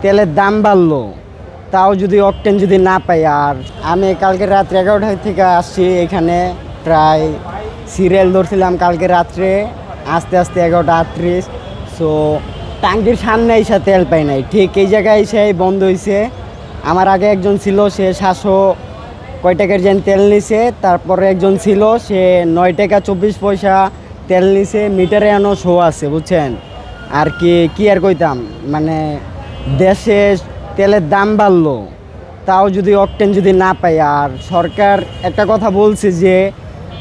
তেলের দাম বাড়লো, তাও যদি অকটেন যদি না পাই। আর আমি কালকে রাত্রে 11টা থেকে আসছি এখানে, প্রায় সিরিয়াল ধরছিলাম কালকে রাত্রে, আস্তে আস্তে 11টা 38। সো ট্যাঙ্কির সামনে এসে তেল পাই নাই, ঠিক এই জায়গায় এসে বন্ধ হয়েছে। আমার আগে একজন ছিল, সে 700 কয় টাকার যেন তেল নিছে, তারপরে একজন ছিল সে 9 টাকা 24 পয়সা তেল নিছে, মিটারে এনো শো আছে বুঝছেন। আর কি আর কইতাম, মানে দেশে তেলের দাম বাড়লো, তাও যদি অকটেন যদি না পাই। আর সরকার একটা কথা বলছে যে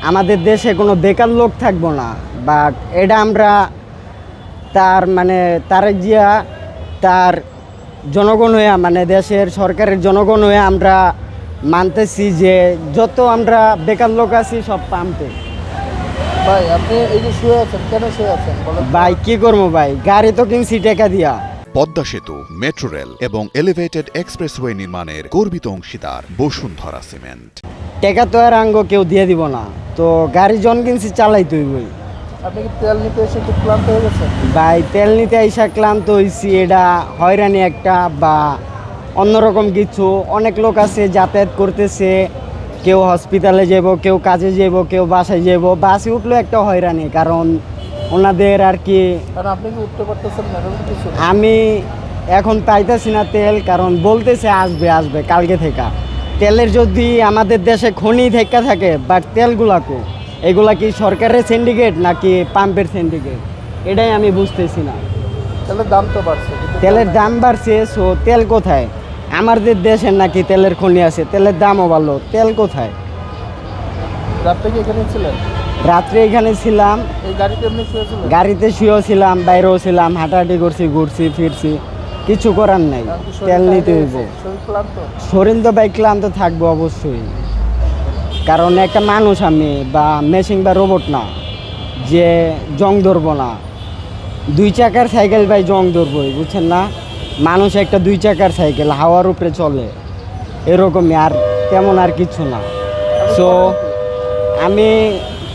আমাদের দেশে কোনো বেকার লোক থাকবো না, বাট এটা আমরা তার জিয়া তার জনগণ হয়ে, মানে দেশের সরকারের জনগণ হয়ে আমরা মানতেছি যে যত আমরা বেকার লোক আছি সব পাম্পে। ভাই আপনি এই যে শুয়ে আছেন, কেন শুয়ে আছেন বলেন? ভাই কি করবো ভাই, গাড়ি তো কিনছি টাকা দিয়া। পদ্মা সেতু, মেট্রো রেল এবং এলিভেটেড এক্সপ্রেসওয়ে নির্মাণের গর্বিত অংশীদার বসুন্ধরা সিমেন্ট। টাকা তো আর আঙ্গ কেউ দিয়ে দিব না, তো গাড়ি জন কিনছি চালাই তুই বই। আপনি কি তেল নিতে এসে একটু ক্লান্ত হয়ে গেছেন? ভাই তেল নিতে আইসা ক্লান্ত হয়েছি, এটা হয়রানি একটা বা অন্যরকম কিছু। অনেক লোক আছে যাতায়াত করতেছে, কেউ হসপিটালে যাব, কেউ কাজে যাব, কেউ বাসায় যাব, বাসে উঠলো একটা হয়রানি, কারণ ওনাদের আর কি। কারণ আপনি কি উঠতে পারতেছেন না এরকম কিছু? আমি এখন পাইতেছি না তেল, কারণ বলতেছে আসবে আসবে কালকে থেকে। তেলের যদি আমাদের দেশে খনি থেকে থাকে, বাট তেলগুলা কো, এগুলা কি সরকারের সিন্ডিকেট নাকি পাম্পের সিন্ডিকেট, এটাই আমি বুঝতেছি না। তেলের দাম তো বাড়ছে, কিন্তু তেলের দাম বাড়ছে, সো তেল কোথায়? আমাদের দেশের নাকি তেলের খনি আছে, তেলের দামও বাড়লো, তেল কোথায়? রাত্রে কি এখানে ছিলেন? রাত্রে এখানে ছিলাম, এই গাড়িতে এমনি শুয়েছিলেন? গাড়িতে শুয়েও ছিলাম, বাইরেও ছিলাম, হাঁটাহাঁটি করছি, ঘুরছি ফিরছি, কিছু করার নাই, কারণ কি শরীর তেল টায়ার্ড নিতে হয়ে হইব। গেছে? শরীর ক্লান্ত? শরীর তো বাইক ক্লান্ত থাকবো অবশ্যই, কারণ একটা মানুষ আমি, বা মেশিন বা রোবট না যে জং ধরবো না। 2 চাকার সাইকেল ভাই জং ধরবই, বুঝছেন না? মানুষ একটা 2 চাকার সাইকেল, হাওয়ার উপরে চলে, এরকমই, আর তেমন আর কিছু না। সো আমি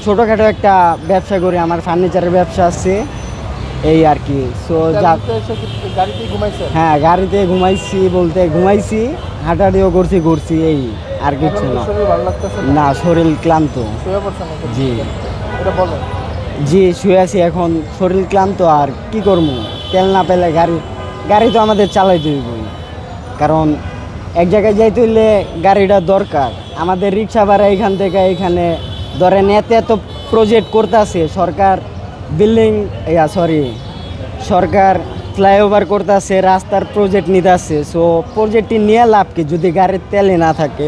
ছোটোখাটো একটা ব্যবসা করি, আমার ফার্নিচারের ব্যবসা আছে, এই আর কি। সো তেল যা, নিতে এসে কি গাড়িতেই ঘুমাইছেন? হ্যাঁ গাড়িতে ঘুমাইছি, হাঁটাহাঁটিও ঘুরছি, এই আর কিছু এখন কি না। শরীর ভালো লাগতেছে না, শরীর ক্লান্ত। শুয়ে পড়ছেন এখন? জি। এটা বলেন। জি শুয়ে আছি এখন, শরীর ক্লান্ত, আর কি করবো? তেল না পেলে গাড়ি তো আমাদের চালাইতে হইবই, কারণ এক জায়গায় যাইতে হইলে গাড়িটা দরকার। আমাদের রিক্সা ভাড়া এখান থেকে এখানে ধরেন এত প্রজেক্ট করতেছে সরকার, সরকার ফ্লাইওভার করতেছে, রাস্তার প্রজেক্ট নিতে আসছে। সো প্রজেক্টটি নিয়ে লাভ কি যদি গাড়ির তেলই না থাকে?